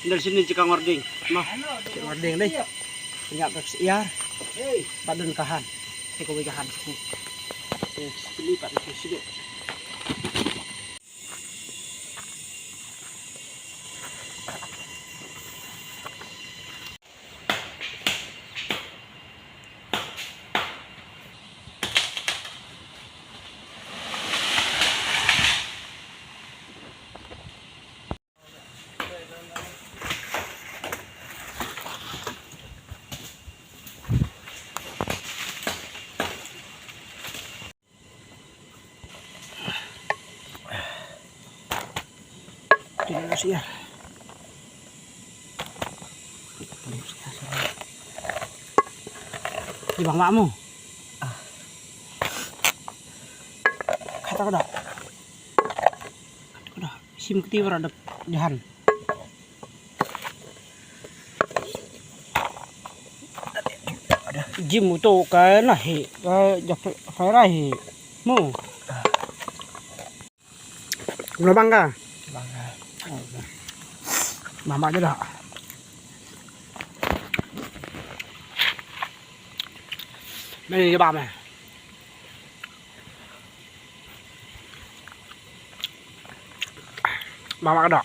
Dari sini Cikang Warding. Mah, Cikang Warding đây. Nyap ke siar. Padun kahan. Ikaw kahan. Lipat itu sini. Tidak siar. Di bang makmu. Kata kau dah. Sim ketiwa ada jahan. Jim itu cái này cái phải này mu. Nó băng cả. Mama aja dah. Ini ba mày. Mama cái đó.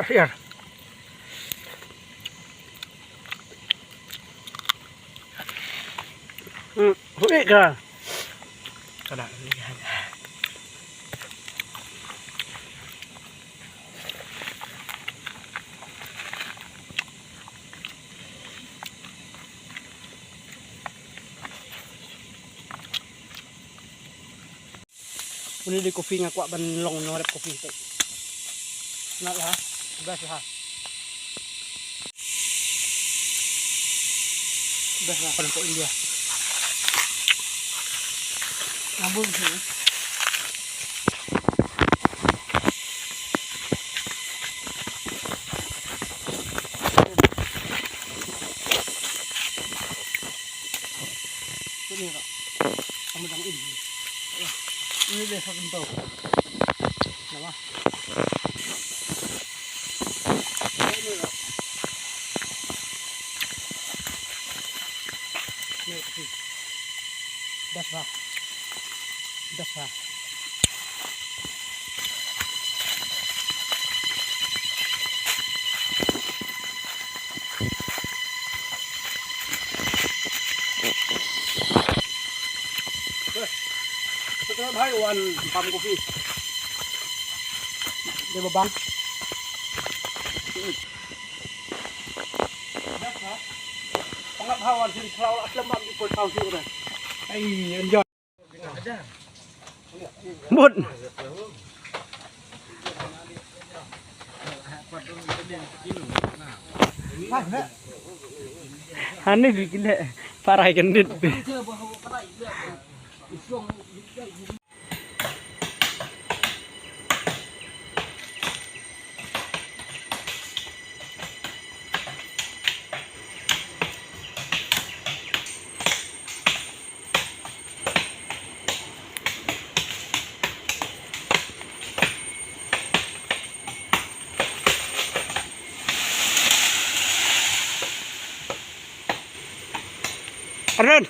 Here. Hụi kìa. Cái đó đi hành. Ini di kopi ngaku ban long norep kopi tu. Nak lah. Best lah. Best lah kalau kau India. Ngambung sini. Ini kak. Kamu jangan ini. Ini dia sakit tau. Nama. Das lah. Das lah. Setelah bahaya wan pam kopi. Dia babang. Das lah. Pangap hawan sini selalu aslam bang ikut tahu sih udah. Ay, enjoy. Bút. Aneh bikin deh, parah gendut. Arun.